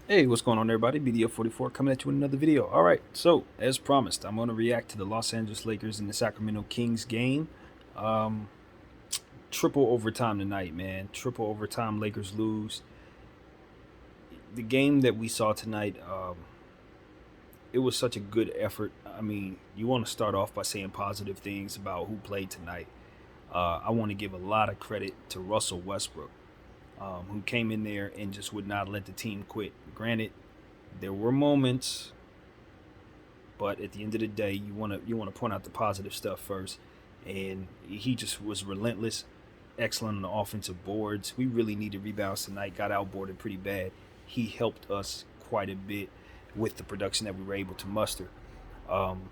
Hey, what's going on, everybody? BDO44 coming at you with another video. All right, so as promised, I'm going to react to the Los Angeles Lakers and the Sacramento Kings game. Um, Triple overtime tonight, man. Triple overtime. Lakers lose. The game that we saw tonight, it was such a good effort. I mean, you want to start off by saying positive things about who played tonight. I want to give a lot of credit to Russell Westbrook, who came in there and just would not let the team quit. Granted, there were moments, but at the end of the day, you want to point out the positive stuff first. And he just was relentless, excellent on the offensive boards. We really needed rebounds tonight. Got outboarded pretty bad. He helped us quite a bit with the production that we were able to muster. Um,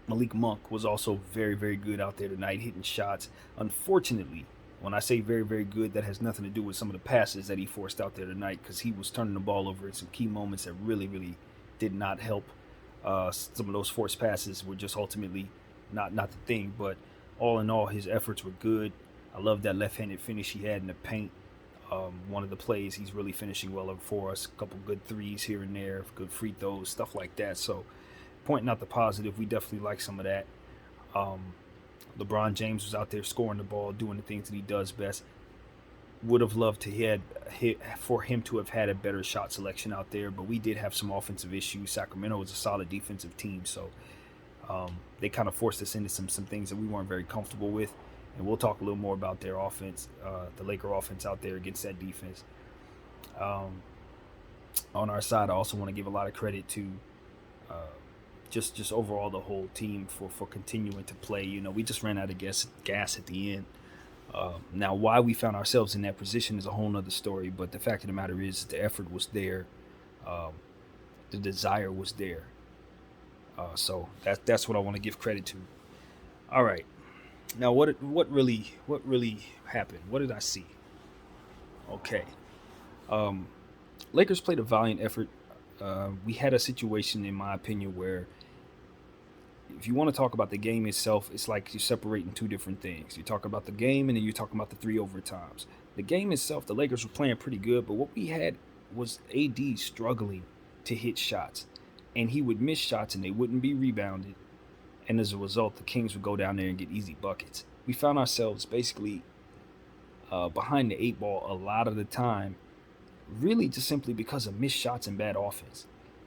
Malik Monk was also very, very good out there tonight, hitting shots. Unfortunately, when I say very, very good, that has nothing to do with some of the passes that he forced out there tonight, because he was turning the ball over in some key moments that really, really did not help. Some of those forced passes were just ultimately not the thing. But all in all, his efforts were good. I love that left-handed finish he had in the paint. One of the plays, he's really finishing well for us. A couple good threes here and there, good free throws, stuff like that. So pointing out the positive, we definitely like some of that. Um, LeBron James was out there scoring the ball, doing the things that he does best. Would have loved to for him to have had a better shot selection out there, but we did have some offensive issues. Sacramento was a solid defensive team, so they kind of forced us into some things that we weren't very comfortable with. And we'll talk a little more about their offense, the Laker offense out there against that defense. Um, on our side, I also want to give a lot of credit to uh, just overall the whole team for continuing to play. You know, we just ran out of gas at the end. Now, why we found ourselves in that position is a whole nother story. But the fact of the matter is, the effort was there, um, the desire was there. So that's what I want to give credit to. All right. Now, what really happened? What did I see? Okay. Um, Lakers played a valiant effort. We had a situation, in my opinion, where if you want to talk about the game itself, it's like you're separating two different things. You talk about the game, and then you're talking about the three overtimes. The game itself, the Lakers were playing pretty good, but what we had was AD struggling to hit shots, and he would miss shots, and they wouldn't be rebounded, and as a result, the Kings would go down there and get easy buckets. We found ourselves basically behind the eight ball a lot of the time, really just simply because of missed shots and bad offense.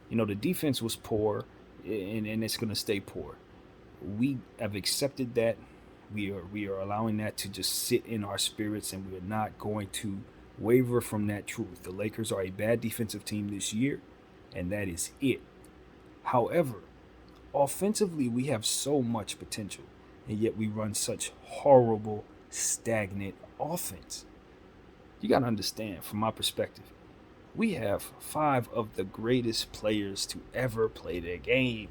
You know, the defense was poor, and it's going to stay poor. We have accepted that. We are allowing that to just sit in our spirits, and we are not going to waver from that truth. The Lakers are a bad defensive team this year, and that is it. However, offensively, we have so much potential, and yet we run such horrible, stagnant offense. You got to understand, from my perspective, we have five of the greatest players to ever play the game.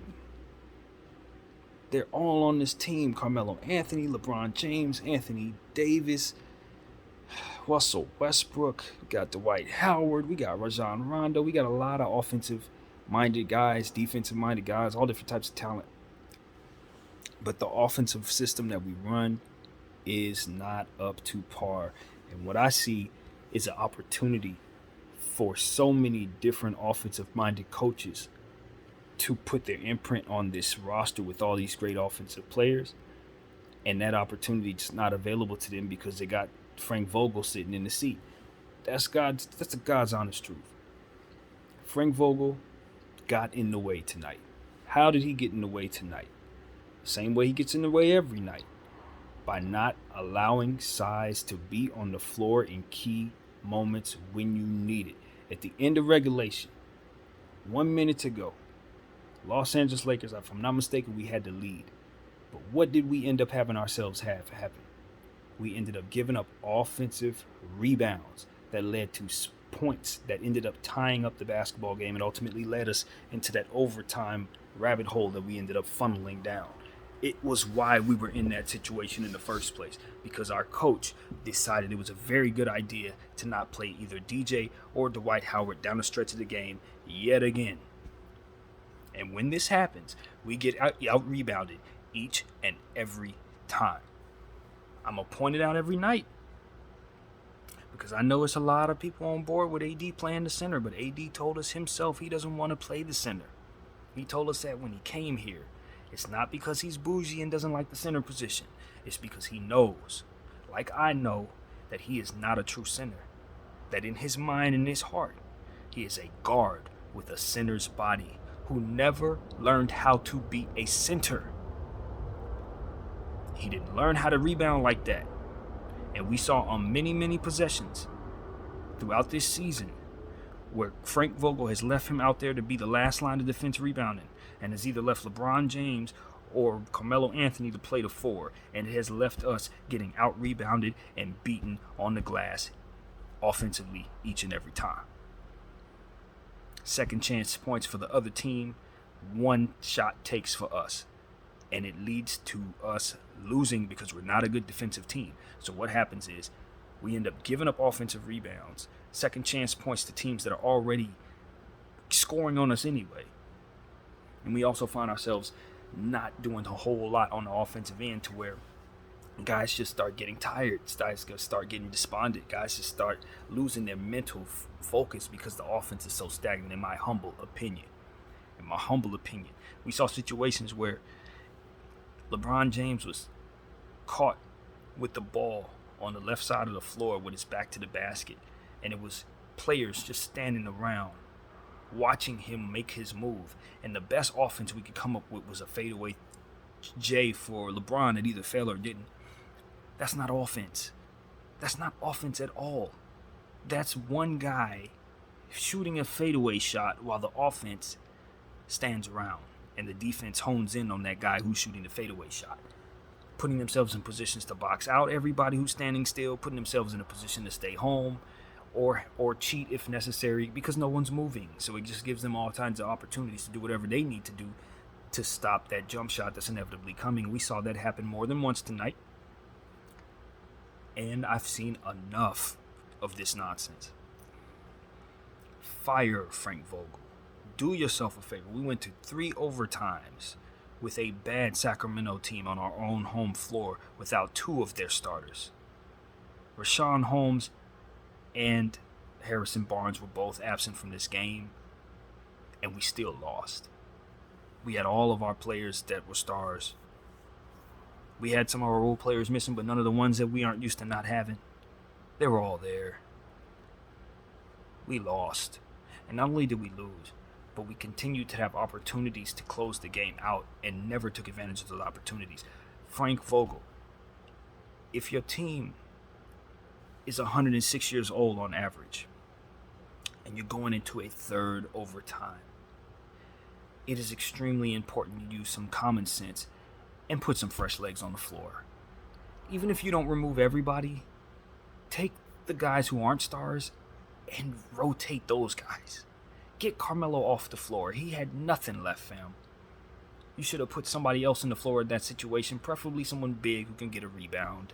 They're all on this team: Carmelo Anthony, LeBron James, Anthony Davis, Russell Westbrook. We got Dwight Howard. We got Rajon Rondo. We got a lot of offensive minded guys, defensive minded guys, all different types of talent. But the offensive system that we run is not up to par. And what I see is an opportunity for so many different offensive minded coaches to put their imprint on this roster with all these great offensive players. And that opportunity is not available to them because they got Frank Vogel sitting in the seat. That's the God's honest truth. Frank Vogel got in the way tonight. How did he get in the way tonight? The same way he gets in the way every night, by not allowing size to be on the floor in key moments when you need it. At the end of regulation, 1 minute to go, Los Angeles Lakers, if I'm not mistaken, we had the lead. But what did we end up having ourselves have happen? We ended up giving up offensive rebounds that led to points that ended up tying up the basketball game and ultimately led us into that overtime rabbit hole that we ended up funneling down. It was why we were in that situation in the first place, because our coach decided it was a very good idea to not play either DJ or Dwight Howard down the stretch of the game yet again. And when this happens, we get out rebounded each and every time. I'm going to point it out every night, Because I know it's a lot of people on board with AD playing the center, but AD told us himself he doesn't want to play the center. He told us that when he came here. It's not because he's bougie and doesn't like the center position. It's because he knows, like I know, that he is not a true center. That in his mind and his heart, he is a guard with a center's body who never learned how to be a center. He didn't learn how to rebound like that. And we saw on many possessions throughout this season where Frank Vogel has left him out there to be the last line of defense rebounding and has either left LeBron James or Carmelo Anthony to play the 4, and it has left us getting out-rebounded and beaten on the glass offensively each and every time. Second chance points for the other team, one shot takes for us, and it leads to us losing because we're not a good defensive team. So what happens is we end up giving up offensive rebounds, second chance points to teams that are already scoring on us anyway. And we also find ourselves not doing a whole lot on the offensive end to where guys just start getting tired, guys start getting despondent, guys just start losing their mental focus because the offense is so stagnant, in my humble opinion. We saw situations where LeBron James was caught with the ball on the left side of the floor with his back to the basket, and it was players just standing around watching him make his move. And the best offense we could come up with was a fadeaway J for LeBron that either fell or didn't. That's not offense. That's not offense at all. That's one guy shooting a fadeaway shot while the offense stands around and the defense hones in on that guy who's shooting the fadeaway shot, putting themselves in positions to box out everybody who's standing still, putting themselves in a position to stay home or cheat if necessary because no one's moving. So it just gives them all kinds of opportunities to do whatever they need to do to stop that jump shot that's inevitably coming. We saw that happen more than once tonight. And I've seen enough of this nonsense. Fire Frank Vogel. Do yourself a favor. We went to 3 overtimes with a bad Sacramento team on our own home floor without 2 of their starters. Rashawn Holmes and Harrison Barnes were both absent from this game, and we still lost. We had all of our players that were stars. We had some of our role players missing, but none of the ones that we aren't used to not having. They were all there. We lost. And not only did we lose, but we continued to have opportunities to close the game out and never took advantage of those opportunities. Frank Vogel, if your team is 106 years old on average, and you're going into a 3rd overtime, it is extremely important you use some common sense and put some fresh legs on the floor. Even if you don't remove everybody, take the guys who aren't stars and rotate those guys. Get Carmelo off the floor. He had nothing left, fam. You should have put somebody else in the floor in that situation, preferably someone big who can get a rebound.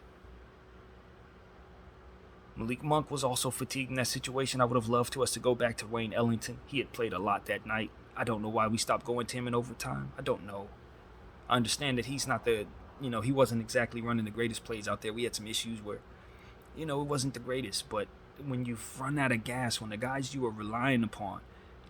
Malik Monk was also fatigued in that situation. I would have loved to us to go back to Wayne Ellington. He had played a lot that night. I don't know why we stopped going to him in overtime. I don't know. I understand that he's not he wasn't exactly running the greatest plays out there. We had some issues where, it wasn't the greatest. But when you've run out of gas, when the guys you are relying upon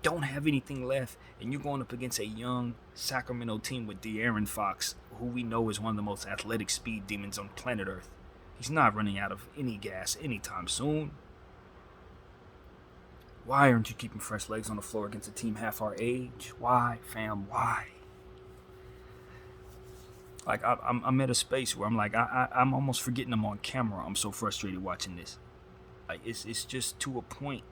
don't have anything left, and you're going up against a young Sacramento team with De'Aaron Fox, who we know is one of the most athletic speed demons on planet Earth. He's not running out of any gas anytime soon. Why aren't you keeping fresh legs on the floor against a team half our age? Why, fam? Why? Like, I'm at a space where I'm like, I'm almost forgetting I'm on camera. I'm so frustrated watching this. Like, it's just to a point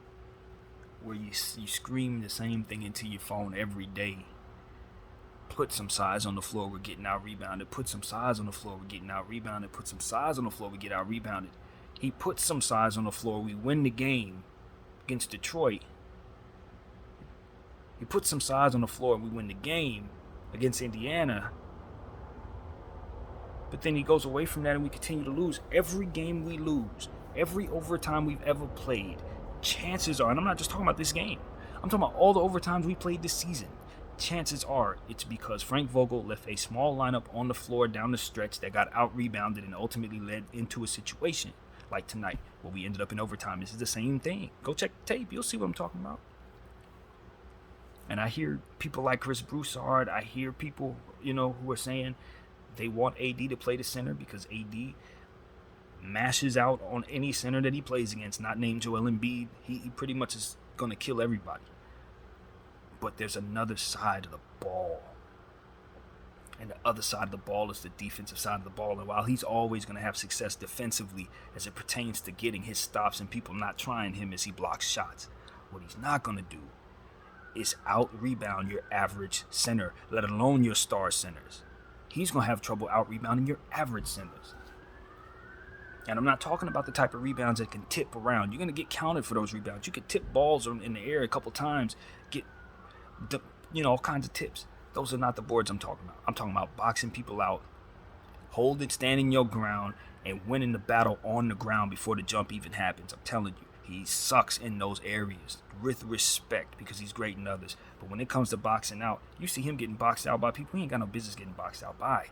where you scream the same thing into your phone every day. Put some size on the floor, we're getting out rebounded. Put some size on the floor, we're getting out rebounded. Put some size on the floor, we get out rebounded. He puts some size on the floor, we win the game against Detroit. He puts some size on the floor, we win the game against Indiana. But then he goes away from that and we continue to lose. Every game we lose, every overtime we've ever played, chances are, and I'm not just talking about this game, I'm talking about all the overtimes we played this season. Chances are it's because Frank Vogel left a small lineup on the floor down the stretch that got out-rebounded and ultimately led into a situation like tonight, where we ended up in overtime. This is the same thing. Go check the tape. You'll see what I'm talking about. And I hear people like Chris Broussard. I hear people, who are saying they want AD to play the center because AD mashes out on any center that he plays against, not named Joel Embiid. He pretty much is going to kill everybody. But there's another side of the ball. And the other side of the ball is the defensive side of the ball. And while he's always going to have success defensively as it pertains to getting his stops and people not trying him as he blocks shots, what he's not going to do is out-rebound your average center, let alone your star centers. He's going to have trouble out-rebounding your average centers. And I'm not talking about the type of rebounds that can tip around. You're going to get counted for those rebounds. You could tip balls in the air a couple times, get all kinds of tips. Those are not the boards I'm talking about. I'm talking about boxing people out, holding, standing your ground, and winning the battle on the ground before the jump even happens. I'm telling you, he sucks in those areas with respect because he's great in others. But when it comes to boxing out, you see him getting boxed out by people he ain't got no business getting boxed out by.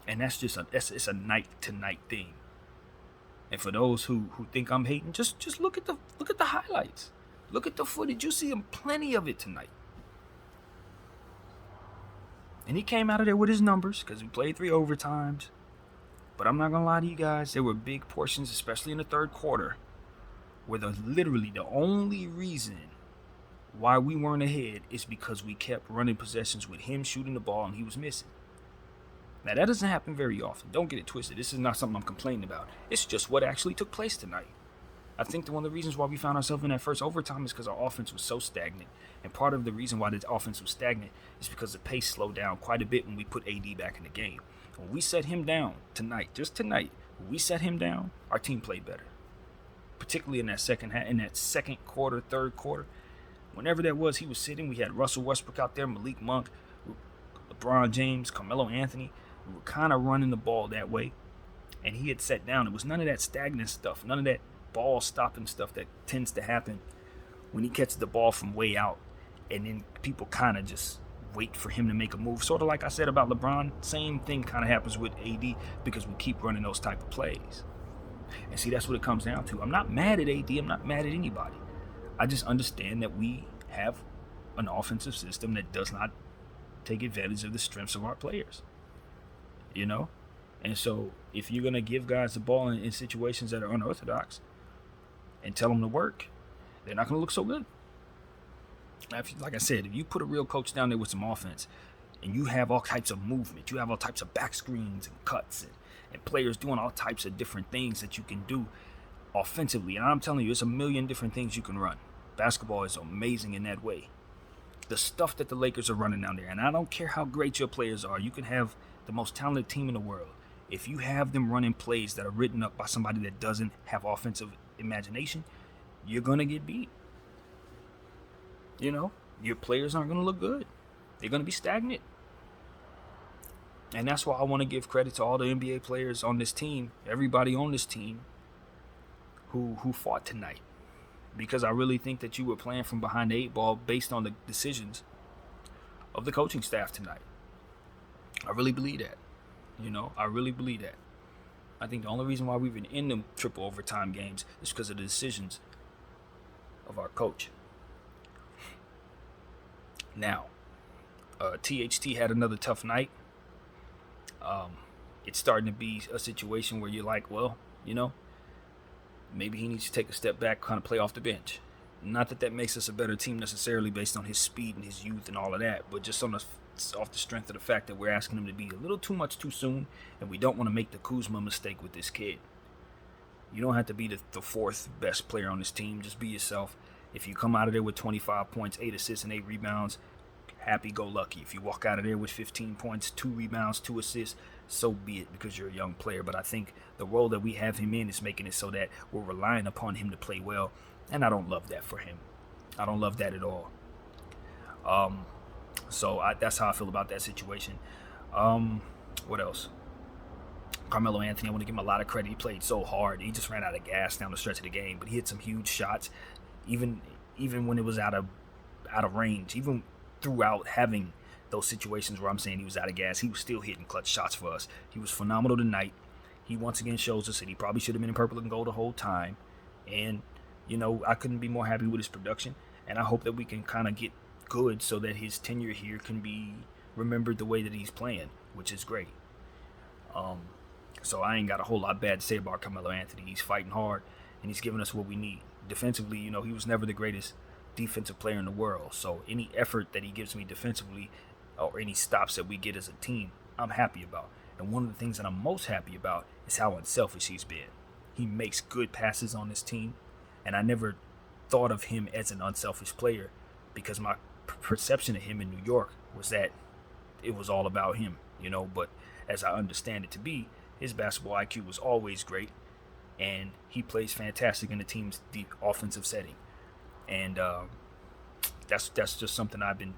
And that's just it's a night to night thing. And for those who think I'm hating, just look at the highlights. Look at the footage. You see him plenty of it tonight. And he came out of there with his numbers because we played 3 overtimes. But I'm not going to lie to you guys. There were big portions, especially in the third quarter, where literally the only reason why we weren't ahead is because we kept running possessions with him shooting the ball and he was missing. Now, that doesn't happen very often. Don't get it twisted. This is not something I'm complaining about. It's just what actually took place tonight. I think that one of the reasons why we found ourselves in that first overtime is because our offense was so stagnant. And part of the reason why the offense was stagnant is because the pace slowed down quite a bit when we put AD back in the game. When we set him down tonight, when we set him down, our team played better. Particularly in that second quarter, third quarter. Whenever that was, he was sitting. We had Russell Westbrook out there, Malik Monk, LeBron James, Carmelo Anthony. We were kind of running the ball that way. And he had sat down. It was none of that stagnant stuff, none of that ball stopping stuff that tends to happen when he catches the ball from way out. And then people kind of just wait for him to make a move. Sort of like I said about LeBron, same thing kind of happens with AD because we keep running those type of plays. And see, that's what it comes down to. I'm not mad at AD. I'm not mad at anybody. I just understand that we have an offensive system that does not take advantage of the strengths of our players. And so if you're going to give guys the ball in situations that are unorthodox and tell them to work, they're not going to look so good. Like I said, if you put a real coach down there with some offense and you have all types of movement, you have all types of back screens and cuts and players doing all types of different things that you can do offensively. And I'm telling you, it's a million different things you can run. Basketball is amazing in that way. The stuff that the Lakers are running down there, and I don't care how great your players are, you can have the most talented team in the world. If you have them running plays that are written up by somebody that doesn't have offensive imagination, you're going to get beat. Your players aren't going to look good. They're going to be stagnant. And that's why I want to give credit to all the NBA players on this team, everybody on this team who fought tonight. Because I really think that you were playing from behind the 8 ball based on the decisions of the coaching staff tonight. I really believe that. I really believe that. I think the only reason why we've been in them triple overtime games is because of the decisions of our coach. Now, THT had another tough night. It's starting to be a situation where you're like, well, maybe he needs to take a step back, kind of play off the bench. Not that makes us a better team necessarily based on his speed and his youth and all of that, but just off the strength of the fact that we're asking him to be a little too much too soon, and we don't want to make the Kuzma mistake with this kid. You don't have to be the 4th best player on this team. Just be yourself. If you come out of there with 25 points, 8 assists, and 8 rebounds, happy-go-lucky. If you walk out of there with 15 points, 2 rebounds, 2 assists, so be it, because you're a young player. But I think the role that we have him in is making it so that we're relying upon him to play well, and I don't love that for him. I don't love that at all. So that's how I feel about that situation. What else? Carmelo Anthony, I want to give him a lot of credit. He played so hard. He just ran out of gas down the stretch of the game, but he hit some huge shots, even when it was out of range. Even throughout having those situations where I'm saying he was out of gas, he was still hitting clutch shots for us. He was phenomenal tonight. He once again shows us that he probably should have been in purple and gold the whole time. And, I couldn't be more happy with his production. And I hope that we can kind of get good so that his tenure here can be remembered the way that he's playing, which is great. So I ain't got a whole lot bad to say about Carmelo Anthony. He's fighting hard, and he's giving us what we need. Defensively, he was never the greatest defensive player in the world. So any effort that he gives me defensively or any stops that we get as a team, I'm happy about. And one of the things that I'm most happy about is how unselfish he's been. He makes good passes on this team, and I never thought of him as an unselfish player because my perception of him in New York was that it was all about him, but as I understand it to be, his basketball IQ was always great, and he plays fantastic in the team's deep offensive setting. And that's just something I've been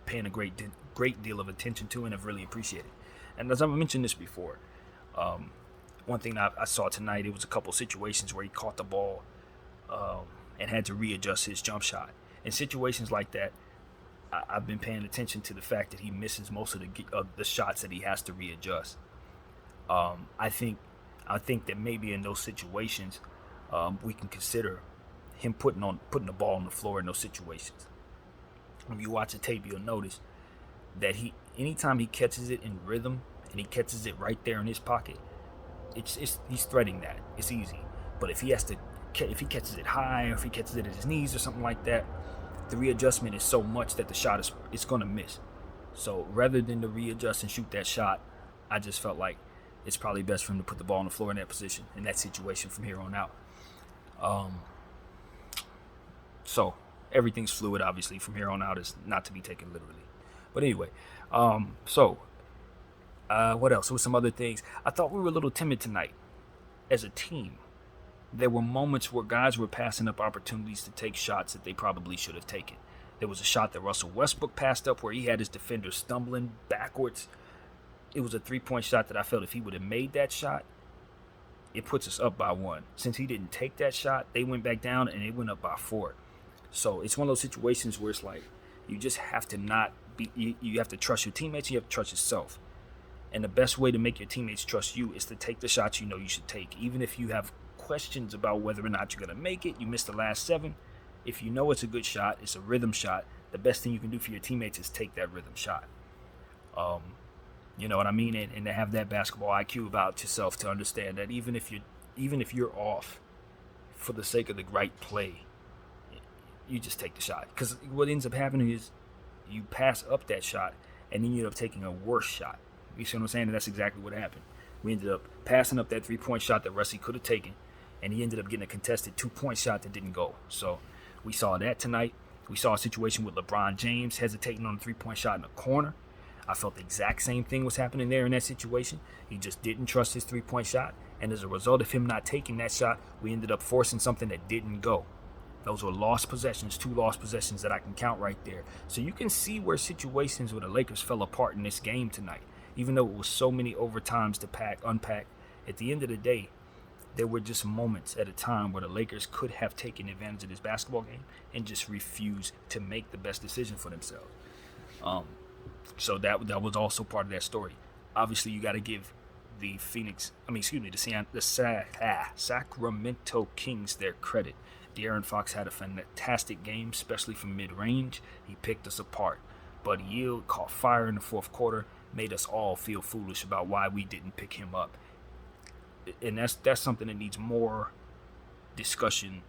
paying a great deal of attention to and have really appreciated. And as I've mentioned this before, one thing I saw tonight, it was a couple situations where he caught the ball and had to readjust his jump shot. In situations like that, I've been paying attention to the fact that he misses most of the shots that he has to readjust. I think that maybe in those situations, we can consider him putting the ball on the floor in those situations. When you watch the tape, you'll notice that anytime he catches it in rhythm and he catches it right there in his pocket, he's threading that. It's easy. But if he catches it high, or if he catches it at his knees or something like that, the readjustment is so much that the shot is going to miss. So rather than to readjust and shoot that shot, I just felt like it's probably best for him to put the ball on the floor in that position, in that situation from here on out. So everything's fluid, obviously. From here on out is not to be taken literally. But anyway, what else? There were some other things. I thought we were a little timid tonight as a team. There were moments where guys were passing up opportunities to take shots that they probably should have taken. There was a shot that Russell Westbrook passed up where he had his defender stumbling backwards. It was a three-point shot that I felt if he would have made that shot, it puts us up by 1. Since he didn't take that shot, they went back down and it went up by 4. So it's one of those situations where it's like you just have to you have to trust your teammates, you have to trust yourself. And the best way to make your teammates trust you is to take the shots you know you should take. Even if you have questions about whether or not you're going to make it, you missed the last 7. If you know it's a good shot, it's a rhythm shot, the best thing you can do for your teammates is take that rhythm shot. You know what I mean? And to have that basketball IQ about yourself to understand that even if you're off for the sake of the right play, you just take the shot. Because what ends up happening is you pass up that shot and then you end up taking a worse shot. You see what I'm saying? And that's exactly what happened. We ended up passing up that 3-point shot that Russie could have taken, and he ended up getting a contested 2-point shot that didn't go. So we saw that tonight. We saw a situation with LeBron James hesitating on a 3-point shot in the corner. I felt the exact same thing was happening there in that situation. He just didn't trust his 3-point shot, and as a result of him not taking that shot, we ended up forcing something that didn't go. Those were lost possessions, 2 lost possessions that I can count right there. So you can see where situations where the Lakers fell apart in this game tonight. Even though it was so many overtimes to unpack, at the end of the day, there were just moments at a time where the Lakers could have taken advantage of this basketball game and just refused to make the best decision for themselves. So that was also part of that story. Obviously, you got to give the Sacramento Kings their credit. De'Aaron Fox had a fantastic game, especially from mid-range. He picked us apart. Buddy Hield caught fire in the fourth quarter, made us all feel foolish about why we didn't pick him up. And that's something that needs more discussion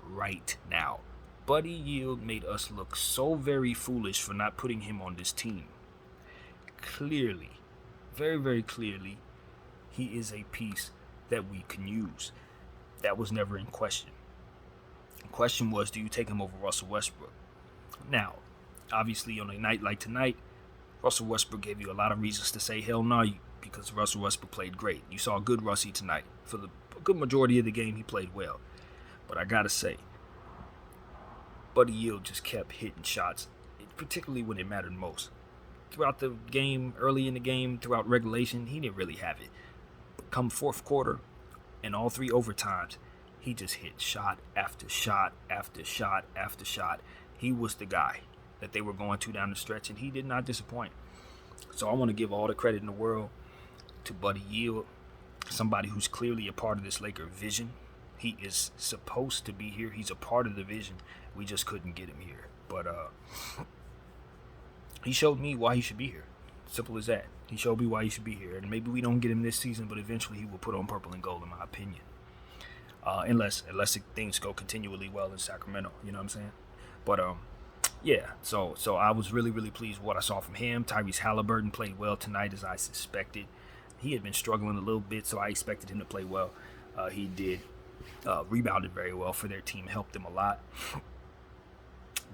right now. Buddy Hield made us look so very foolish for not putting him on this team. Clearly, very, very clearly, he is a piece that we can use. That was never in question. The question was, do you take him over Russell Westbrook? Now, obviously, on a night like tonight, Russell Westbrook gave you a lot of reasons to say hell no, because Russell Westbrook played great. You saw a good Russie tonight. For the good majority of the game, he played well. But I gotta say, Buddy Hield just kept hitting shots, particularly when it mattered most. Throughout the game, early in the game, throughout regulation, he didn't really have it. But come fourth quarter, and all 3 overtimes, he just hit shot after shot after shot after shot. He was the guy that they were going to down the stretch, and he did not disappoint. So I want to give all the credit in the world to Buddy Hield. somebody who's clearly a part of this Laker vision. He is supposed to be here. He's a part of the vision. We just couldn't get him here. But he showed me why he should be here. Simple as that. He showed me why he should be here. And maybe we don't get him this season, but eventually he will put on purple and gold, in my opinion. Unless things go continually well in Sacramento. You know what I'm saying? But yeah. So I was really, really pleased with what I saw from him. Tyrese Halliburton played well tonight, as I suspected. He had been struggling a little bit, so I expected him to play well. He did. Rebounded very well for their team, helped them a lot.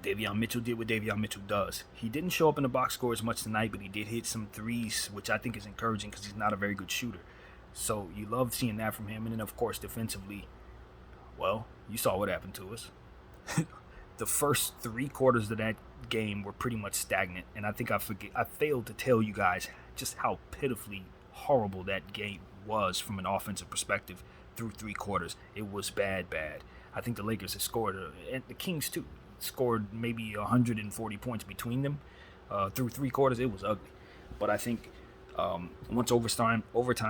Davion Mitchell did what Davion Mitchell does. He didn't show up in the box score as much tonight, but he did hit some threes, which I think is encouraging because he's not a very good shooter. So you love seeing that from him. And then, of course, defensively, well, you saw what happened to us. The first 3 quarters of that game were pretty much stagnant, and I think I failed to tell you guys just how pitifully horrible that game was from an offensive perspective through 3 quarters. It was bad. I think the Lakers had scored, and the Kings too, scored maybe 140 points between them through 3 quarters. It was ugly. But I think once overtime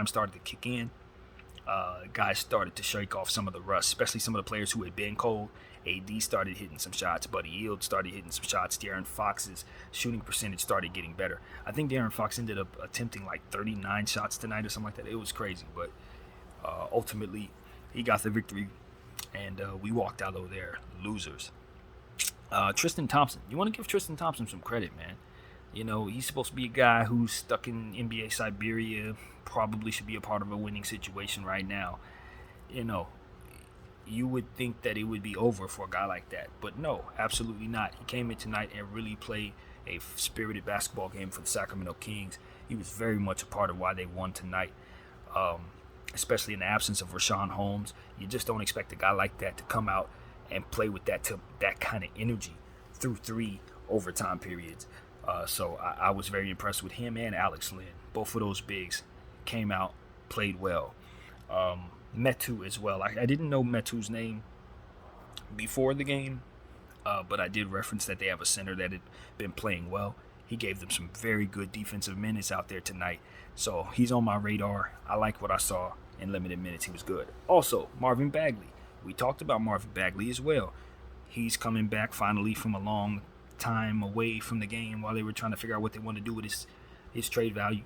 started to kick in, guys started to shake off some of the rust, especially some of the players who had been cold. AD started hitting some shots. Buddy Hield started hitting some shots. De'Aaron Fox's shooting percentage started getting better. I think De'Aaron Fox ended up attempting like 39 shots tonight or something like that. It was crazy, but ultimately he got the victory, and we walked out of there losers. Tristan Thompson. You want to give Tristan Thompson some credit, man. You know, he's supposed to be a guy who's stuck in NBA Siberia, probably should be a part of a winning situation right now. You know, you would think that it would be over for a guy like that. But no, absolutely not. He came in tonight and really played a spirited basketball game for the Sacramento Kings. He was very much a part of why they won tonight, especially in the absence of Rashawn Holmes. You just don't expect a guy like that to come out and play with that kind of energy through 3 overtime periods. So I was very impressed with him and Alex Lynn. Both of those bigs came out, played well. Metu as well. I didn't know Metu's name before the game, but I did reference that they have a center that had been playing well. He gave them some very good defensive minutes out there tonight. So he's on my radar. I like what I saw in limited minutes. He was good. Also, Marvin Bagley. We talked about Marvin Bagley as well. He's coming back finally from a long time away from the game while they were trying to figure out what they want to do with his trade value.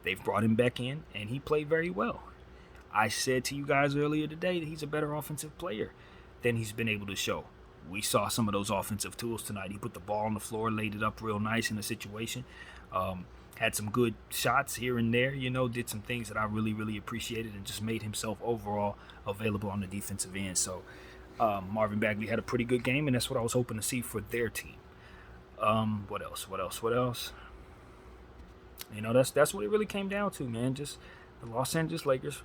They've brought him back in, and he played very well. I said to you guys earlier today that he's a better offensive player than he's been able to show. We saw some of those offensive tools tonight. He put the ball on the floor, laid it up real nice in the situation. Had some good shots here and there, did some things that I really, really appreciated, and just made himself overall available on the defensive end. So Marvin Bagley had a pretty good game, and that's what I was hoping to see for their team. What else? That's what it really came down to, man. Just the Los Angeles Lakers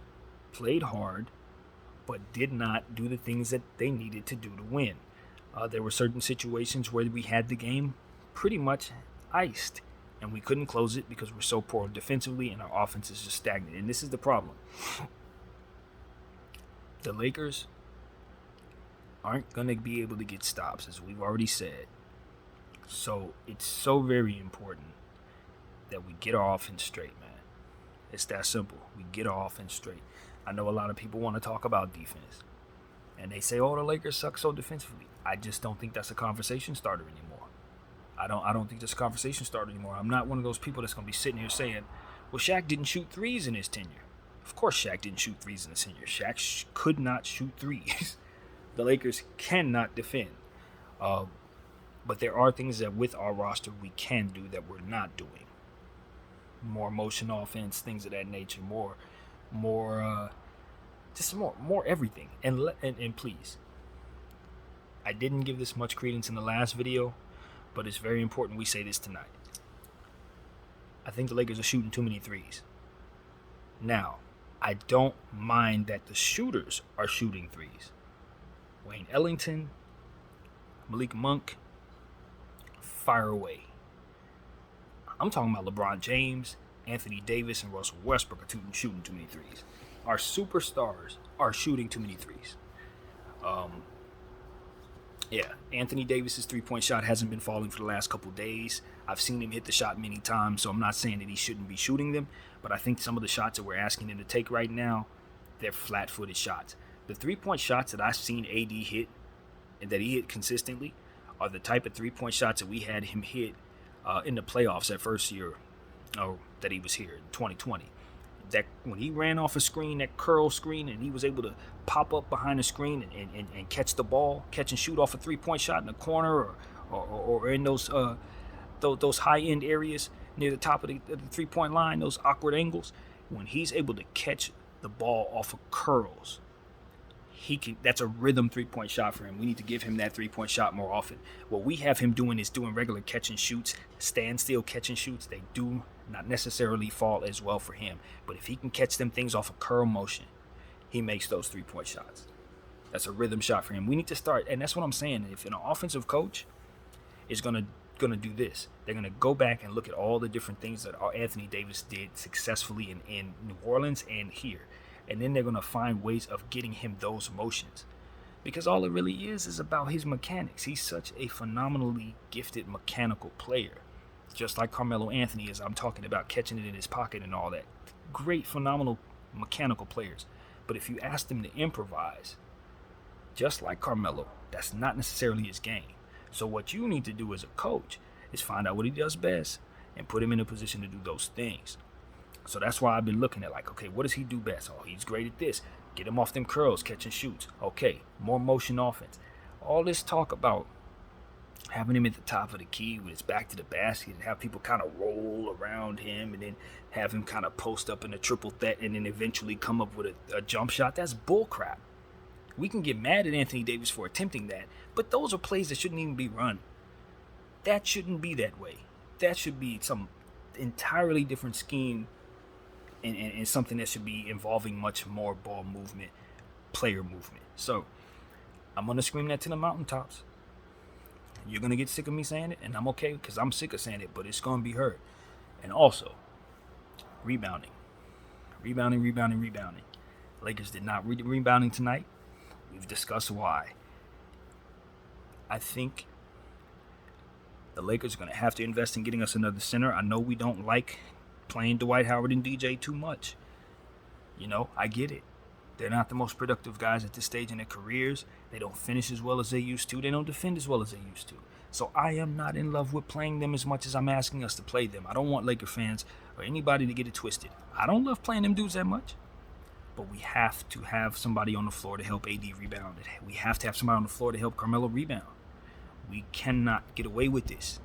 played hard, but did not do the things that they needed to do to win. There were certain situations where we had the game pretty much iced, and we couldn't close it because we're so poor defensively and our offense is just stagnant. And this is the problem. The Lakers aren't going to be able to get stops, as we've already said. So it's so very important that we get our offense straight, man. It's that simple. We get our offense straight. I know a lot of people want to talk about defense, and they say, "Oh, the Lakers suck so defensively." I just don't think that's a conversation starter anymore. I don't think that's a conversation starter anymore. I'm not one of those people that's going to be sitting here saying, "Well, Shaq didn't shoot threes in his tenure." Of course, Shaq didn't shoot threes in his tenure. Shaq could not shoot threes. The Lakers cannot defend. But there are things that with our roster we can do that we're not doing. More motion offense, things of that nature. More everything. And please, I didn't give this much credence in the last video, but it's very important we say this tonight. I think the Lakers are shooting too many threes. Now, I don't mind that the shooters are shooting threes. Wayne Ellington, Malik Monk, fire away. I'm talking about LeBron James, Anthony Davis, and Russell Westbrook are shooting too many threes. Our superstars are shooting too many threes. Yeah, Anthony Davis's three-point shot hasn't been falling for the last couple days. I've seen him hit the shot many times, so I'm not saying that he shouldn't be shooting them, but I think some of the shots that we're asking him to take right now, they're flat-footed shots. The three-point shots that I've seen AD hit and that he hit consistently are the type of three-point shots that we had him hit in the playoffs that first year that he was here in 2020. That when he ran off a screen, that curl screen, and he was able to pop up behind the screen and catch the ball, catch and shoot off a three-point shot in the corner or in those high-end areas near the top of the three-point line, those awkward angles. When he's able to catch the ball off of curls, that's a rhythm three-point shot for him. We need to give him that three-point shot more often. What we have him doing is doing regular catch and shoots, standstill catch and shoots. They do not necessarily fall as well for him. But if he can catch them things off a curl motion, he makes those three-point shots. That's a rhythm shot for him. We need to start, and that's what I'm saying. If an offensive coach is gonna do this, they're gonna go back and look at all the different things that Anthony Davis did successfully in New Orleans and here. And then they're going to find ways of getting him those motions. Because all it really is about his mechanics. He's such a phenomenally gifted mechanical player. Just like Carmelo Anthony is. I'm talking about catching it in his pocket and all that. Great, phenomenal mechanical players. But if you ask them to improvise, just like Carmelo, that's not necessarily his game. So what you need to do as a coach is find out what he does best and put him in a position to do those things. So that's why I've been looking at okay, what does he do best? Oh, he's great at this. Get him off them curls, catch and shoots. Okay, more motion offense. All this talk about having him at the top of the key with his back to the basket and have people kind of roll around him and then have him kind of post up in a triple threat and then eventually come up with a jump shot, that's bullcrap. We can get mad at Anthony Davis for attempting that, but those are plays that shouldn't even be run. That shouldn't be that way. That should be some entirely different scheme and something that should be involving much more ball movement, player movement. So I'm going to scream that to the mountaintops. You're going to get sick of me saying it, and I'm okay because I'm sick of saying it, but it's going to be heard. And also, rebounding. Lakers did not rebounding tonight. We've discussed why. I think the Lakers are going to have to invest in getting us another center. I know we don't like playing Dwight Howard and DJ too much. I get it. They're not the most productive guys at this stage in their careers. They don't finish as well as they used to. They don't defend as well as they used to. So I am not in love with playing them as much as I'm asking us to play them. I don't want Laker fans or anybody to get it twisted. I don't love playing them dudes that much. But we have to have somebody on the floor to help AD rebound. We have to have somebody on the floor to help Carmelo rebound. We cannot get away with this.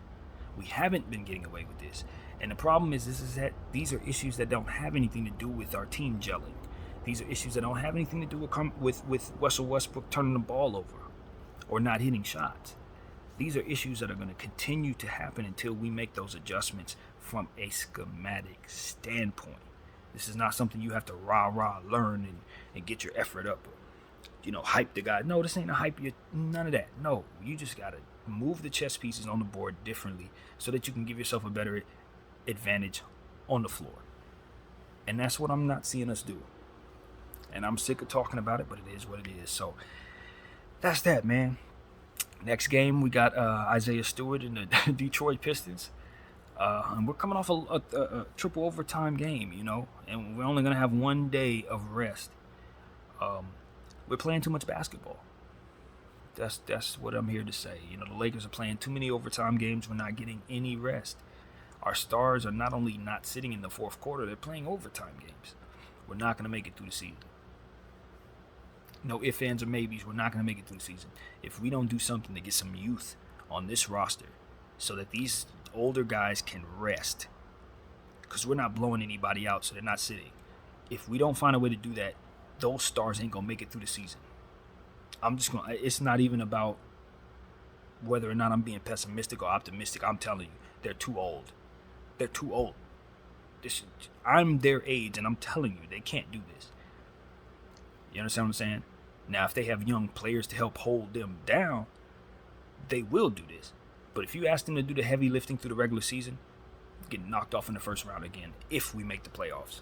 We haven't been getting away with this. And the problem is that these are issues that don't have anything to do with our team gelling. These are issues that don't have anything to do with Russell Westbrook turning the ball over or not hitting shots. These are issues that are going to continue to happen until we make those adjustments from a schematic standpoint. This is not something you have to learn and get your effort up. Hype the guy. No, this ain't a hype. None of that. No, you just got to move the chess pieces on the board differently so that you can give yourself a better advantage on the floor. And that's what I'm not seeing us do. And I'm sick of talking about it, but it is what it is. So that's that, man. Next game, we got Isaiah Stewart and the Detroit Pistons. And we're coming off a triple overtime game, and we're only going to have 1 day of rest. We're playing too much basketball. That's what I'm here to say. The Lakers are playing too many overtime games. We're not getting any rest. Our stars are not only not sitting in the fourth quarter, they're playing overtime games. We're not going to make it through the season. No ifs, ands, or maybes. We're not going to make it through the season. If we don't do something to get some youth on this roster so that these older guys can rest, because we're not blowing anybody out, so they're not sitting. If we don't find a way to do that, those stars ain't going to make it through the season. It's not even about whether or not I'm being pessimistic or optimistic. I'm telling you, they're too old. They're too old. I'm their age, and I'm telling you, they can't do this. You understand what I'm saying? Now, if they have young players to help hold them down, they will do this. But if you ask them to do the heavy lifting through the regular season, get knocked off in the first round again if we make the playoffs.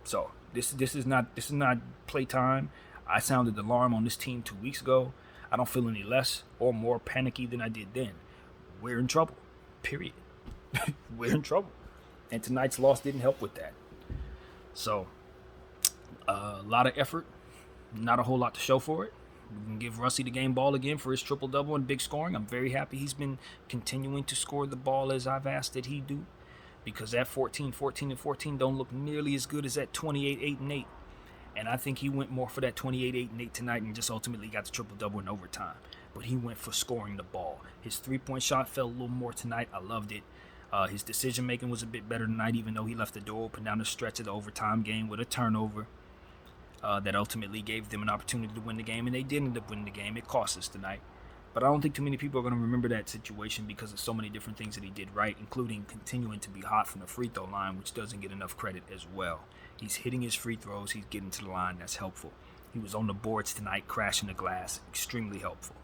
So this is not playtime. I sounded the alarm on this team 2 weeks ago. I don't feel any less or more panicky than I did then. We're in trouble. Period. We're in trouble. And tonight's loss didn't help with that. So, a lot of effort, not a whole lot to show for it. We can give Russie the game ball again for his triple-double and big scoring. I'm very happy he's been continuing to score the ball as I've asked that he do, because that 14, 14, and 14 don't look nearly as good as that 28, 8, and 8. And I think he went more for that 28, 8, and 8 tonight and just ultimately got the triple-double in overtime. But he went for scoring the ball. His three-point shot fell a little more tonight. I loved it. His decision-making was a bit better tonight, even though he left the door open down the stretch of the overtime game with a turnover that ultimately gave them an opportunity to win the game. And they did end up winning the game. It cost us tonight. But I don't think too many people are going to remember that situation because of so many different things that he did right, including continuing to be hot from the free throw line, which doesn't get enough credit as well. He's hitting his free throws. He's getting to the line. That's helpful. He was on the boards tonight, crashing the glass. Extremely helpful.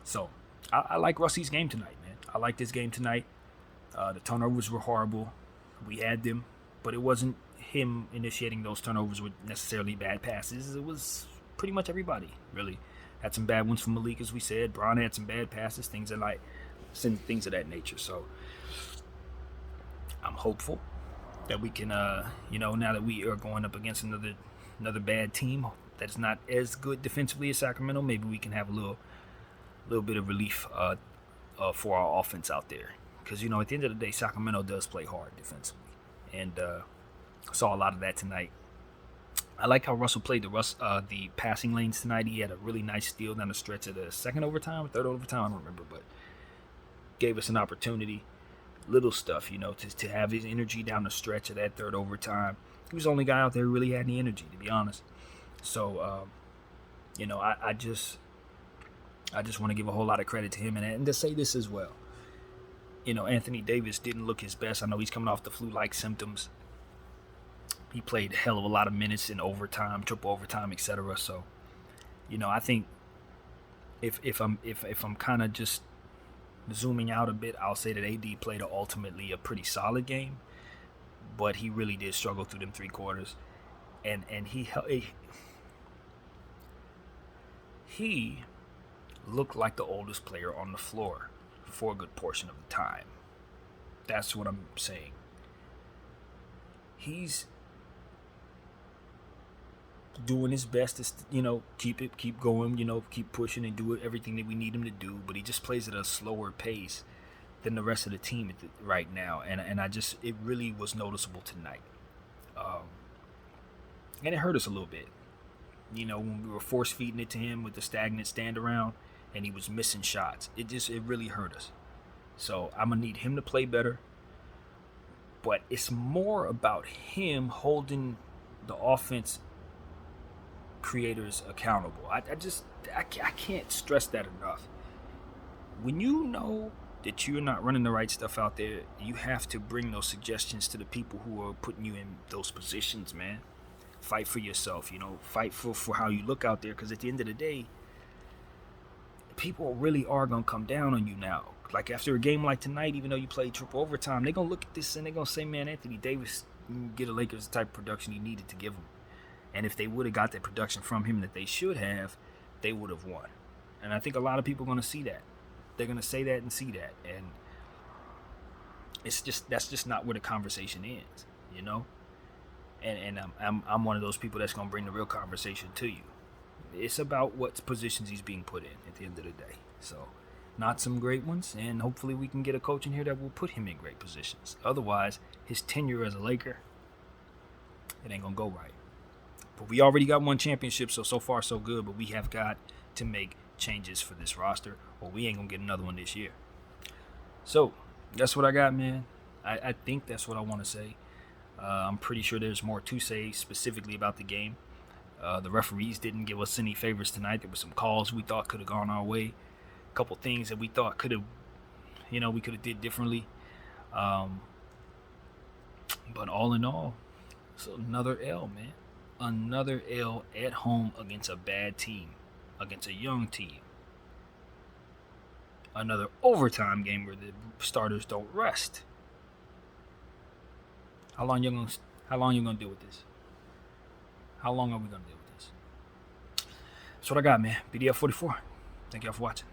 So I like Russie's game tonight, man. I like this game tonight. The turnovers were horrible. We had them, but it wasn't him initiating those turnovers with necessarily bad passes. It was pretty much everybody, really. Had some bad ones from Malik, as we said. Bron had some bad passes, things of that nature. So I'm hopeful that we can, now that we are going up against another bad team that's not as good defensively as Sacramento, maybe we can have a little bit of relief for our offense out there. Because, at the end of the day, Sacramento does play hard defensively. And saw a lot of that tonight. I like how Russell played the passing lanes tonight. He had a really nice steal down the stretch of the second overtime, third overtime, I don't remember, but gave us an opportunity. Little stuff, to have his energy down the stretch of that third overtime. He was the only guy out there who really had any energy, to be honest. So, I just want to give a whole lot of credit to him and to say this as well. Anthony Davis didn't look his best. I know he's coming off the flu-like symptoms. He played a hell of a lot of minutes in overtime, triple overtime, etc. So, I think if I'm kind of just zooming out a bit, I'll say that AD played ultimately a pretty solid game, but he really did struggle through them three quarters, and he looked like the oldest player on the floor for a good portion of the time. That's what I'm saying. He's doing his best to, keep going, keep pushing and do everything that we need him to do, but he just plays at a slower pace than the rest of the team right now, and it really was noticeable tonight, and it hurt us a little bit, when we were force feeding it to him with the stagnant stand around, and he was missing shots. It really hurt us. So I'm gonna need him to play better, but it's more about him holding the offense creators accountable. I can't stress that enough. When you know that you're not running the right stuff out there, you have to bring those suggestions to the people who are putting you in those positions, man. Fight for yourself, fight for how you look out there, because at the end of the day, people really are going to come down on you now. Like after a game like tonight, even though you played triple overtime, they're going to look at this and they're going to say, man, Anthony Davis didn't get a Lakers type of production he needed to give him. And if they would have got that production from him that they should have, they would have won. And I think a lot of people are going to see that. They're going to say that and see that. And that's just not where the conversation ends, And I'm one of those people that's going to bring the real conversation to you. It's about what positions he's being put in at the end of the day. So, not some great ones, and hopefully we can get a coach in here that will put him in great positions. Otherwise, his tenure as a Laker, it ain't going to go right. But we already got one championship, so far so good, but we have got to make changes for this roster, or we ain't going to get another one this year. So, that's what I got, man. I think that's what I want to say. I'm pretty sure there's more to say specifically about the game. The referees didn't give us any favors tonight. There were some calls we thought could have gone our way. A couple things that we thought could have, we could have did differently. But all in all, it's another L, man. Another L at home against a bad team, against a young team. Another overtime game where the starters don't rest. How long you gonna deal with this? How long are we gonna deal with this? That's what I got, man. BDF 44. Thank y'all for watching.